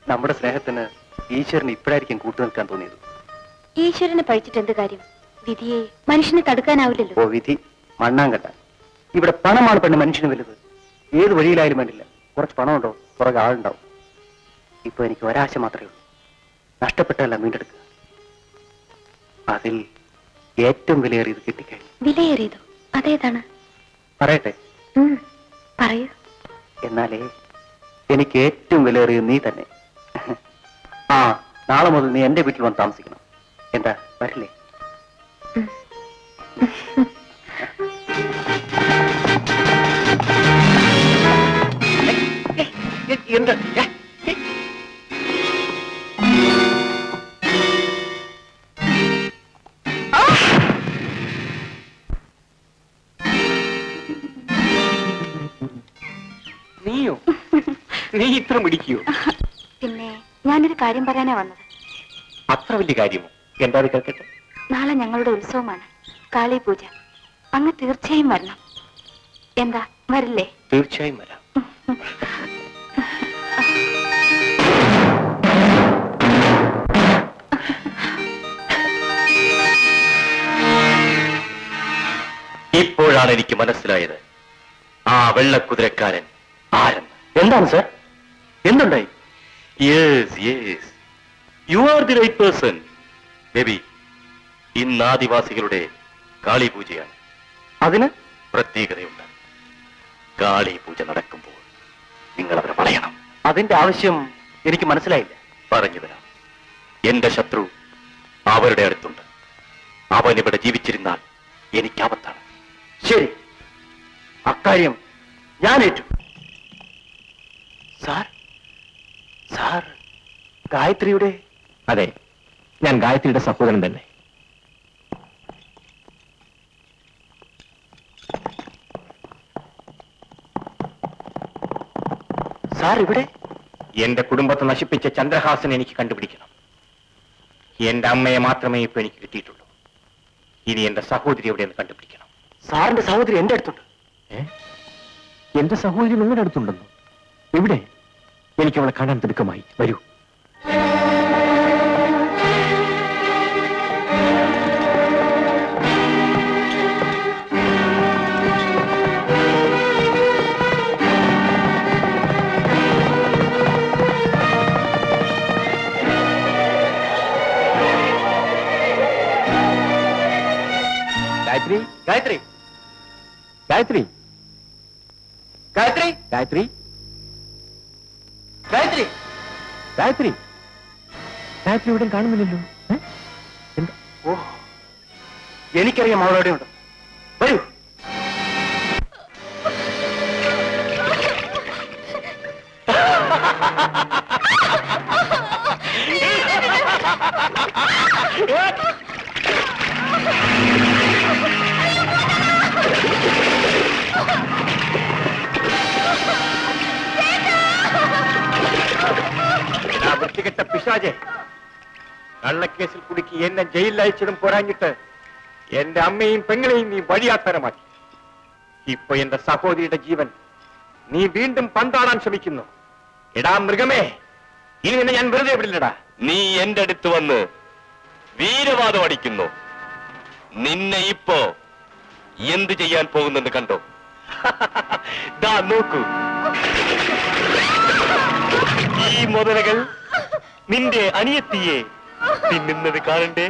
നമ്മുടെ സ്നേഹത്തിന് ഈശ്വരന് ഇപ്പോഴായിരിക്കും കൂട്ടു നിൽക്കാൻ തോന്നിയത്. ഈശ്വരനെ പഴിച്ചിട്ട് എന്ത് കാര്യം? വിധിയെ മനുഷ്യനെ തടുക്കാനാവില്ലല്ലോ. ഓ വിധി മണ്ണാങ്കട്ട. ഇവിടെ പണമാണ് പെണ്ണ് മനുഷ്യന് വലുത്. ഏത് വഴിയിലായാലും വേണ്ടില്ല, കുറച്ച് പണമുണ്ടോ പുറകെ ആളുണ്ടാവും. ഇപ്പൊ എനിക്ക് ഒരാശ മാത്രമേ ഉള്ളൂ, നഷ്ടപ്പെട്ടതല്ല വീണ്ടെടുക്കുക. അതിൽ ഏറ്റവും വിലയേറിയത് കിട്ടിക്കഴിഞ്ഞു. വിലയേറിയതോ? അതേതാണ്? പറയട്ടെ? പറയൂ. എന്നാലേ എനിക്ക് ഏറ്റവും വിലയേറിയത് നീ തന്നെ. ആ, നാളെ മുതൽ നീ എന്റെ വീട്ടിൽ വന്ന് താമസിക്കണം. എന്താ, വരില്ലേ? എന്താ നീയോ? നീ ഇത്ര മിടിക്കോ? പിന്നെ ഞാനൊരു കാര്യം പറയാനാ വന്നത്. അത്ര വലിയ കാര്യമോ? എന്താ കേൾക്കട്ടെ. നാളെ ഞങ്ങളുടെ ഉത്സവമാണ്, കാളി പൂജ. അങ്ങ് തീർച്ചയായും വരണം. എന്താ, വരില്ലേ? തീർച്ചയായും വരാം. ഇപ്പോഴാണ് എനിക്ക് മനസ്സിലായത് ആ വെള്ളക്കുതിരക്കാരൻ ആരെന്ന്. എന്താണ് സർ, എന്തുണ്ടായി? Yes yes, you are the right person. Baby, ഇന്ന് ആദിവാസികളുടെ കാളി പൂജയാണ്. അതിന് പ്രത്യേകതയുണ്ട്. കാളി പൂജ നടക്കുമ്പോൾ നിങ്ങൾ അവരെ വളയണം. അതിന്റെ ആവശ്യം എനിക്ക് മനസ്സിലായില്ല. പറഞ്ഞു തരാം. എന്റെ ശത്രു അവരുടെ അടുത്തുണ്ട്. അവൻ ഇവിടെ ജീവിച്ചിരുന്നാൽ എനിക്ക് ആപത്താണ്. ശരി, അക്കാര്യം ഞാൻ ഏറ്റു. സാർ, സാർ ഗായത്രിയുടെ? അതെ, ഞാൻ ഗായത്രിയുടെ സഹോദരൻ തന്നെ. സാർ ഇവിടെ? എന്റെ കുടുംബത്തെ നശിപ്പിച്ച ചന്ദ്രഹാസനെ എനിക്ക് കണ്ടുപിടിക്കണം. എന്റെ അമ്മയെ മാത്രമേ ഇപ്പൊ എനിക്ക് കിട്ടിയിട്ടുള്ളൂ. ഇനി എന്റെ സഹോദരി എവിടെയെന്ന് കണ്ടുപിടിക്കണം. സാറിന്റെ സഹോദരി എന്റെ അടുത്തുണ്ട്. എന്റെ സഹോദരി നിങ്ങളുടെ അടുത്തുണ്ടെന്നോ? എവിടെ? എനിക്ക് അവളെ കാണാൻ തിടുക്കമായി. വരൂ. ഗായത്രി, ഗായത്രി, ഗായത്രി, ഗായത്രി, ഗായത്രി, ഗായത്രി, ഗായത്രി, ഗായത്രി ഇവിടെ കാണുന്നില്ലല്ലോ. എന്താ? ഓ, എനിക്കറിയാം അവളവിടെ ഉണ്ട്. വരൂ. വൃത്തികെട്ട പിശാചെ, കള്ളക്കേസിൽ കുടുക്കി എന്നെ ജയിലിൽ അയച്ചതും പോരാഞ്ഞിട്ട് എന്റെ അമ്മയും പെങ്ങളെയും നീ വഴിയാത്തരമാക്കി. ഇപ്പൊ എന്റെ സഹോദരിയുടെ ജീവൻ നീ വീണ്ടും പന്താടാൻ ശ്രമിക്കുന്നു. എടാ മൃഗമേ, ഇനി നിന്നെ ഞാൻ വെറുതെ വിടില്ലടാ. നീ എന്റെ അടുത്ത് വന്ന് വീരവാദം അടിക്കുന്നു. നിന്നെ ഇപ്പോ എന്ത് ചെയ്യാൻ പോകുന്നെന്ന് കണ്ടോ? ദാ നോക്കൂ, ഈ മുതലകൾ നിന്റെ അനിയത്തിയെ തിന്നുന്നത് കാണണ്ടേ?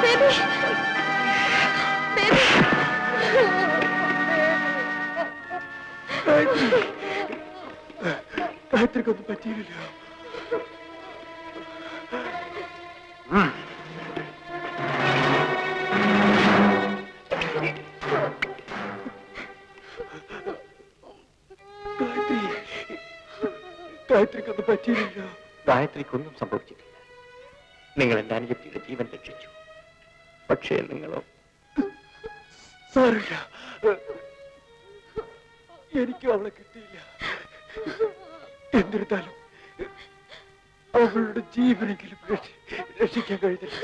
ബേബി ബേബി ഗായത്രിക്കൊന്നും പറ്റിയില്ല. ഗായത്രിക്കൊന്നും പറ്റിയില്ല. ഗായത്രിക്കൊന്നും സംഭവിച്ചിട്ടില്ല. നിങ്ങൾ എന്റെ അനുജത്തിയുടെ ജീവൻ രക്ഷിച്ചു. പക്ഷേ നിങ്ങളോ? സാറില്ല, എനിക്കും അവളെ കിട്ടിയില്ല. എന്നിരുന്നാലും അവളുടെ ജീവനെങ്കിലും രക്ഷിക്കാൻ കഴിഞ്ഞില്ല.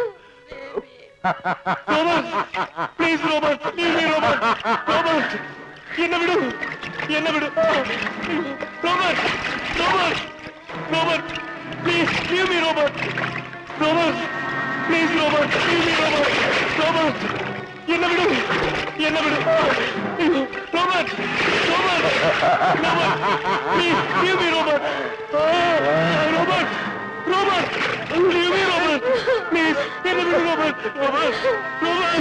പ്ലീസ് റോബർട്ട്, റോബർട്ട് എന്നെ വിടൂ, എന്നെ വിടൂ. Robert, Robert, Robert please leave me. Robert, Robert please. Robert leave me. Robert, Robert എന്നെ വിടൂ, എന്നെ വിടൂ. Robert, Robert, Robert please leave me. Robert, Robert, Robert leave me. Robert please എന്നെ വിടൂ. റോബർട്ട്, റോബർട്ട്, റോബർട്ട്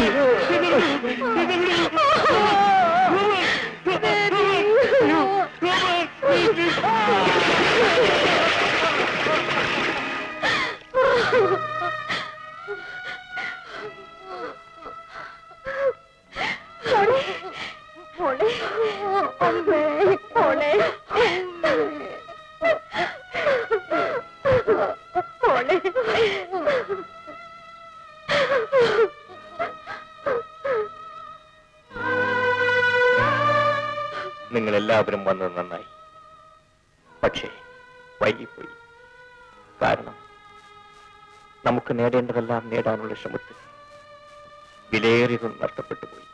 എന്നെ വിടൂ, എന്നെ വിടൂ. നിങ്ങൾ എല്ലാവരും വന്നത് നന്നായി. പക്ഷേ വൈകിപ്പോയി. കാരണം നമുക്ക് നേടേണ്ടതെല്ലാം നേടാനുള്ള ശ്രമത്തിൽ വിലയേറിയതും നഷ്ടപ്പെട്ടു പോയി.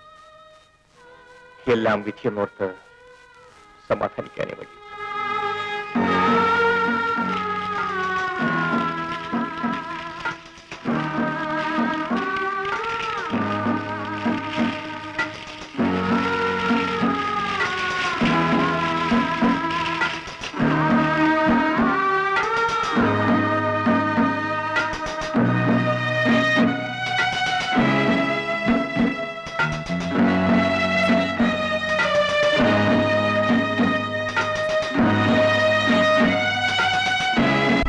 എല്ലാം വിധിയെന്നോർത്ത് സമാധാനിക്കാനേ വഴി.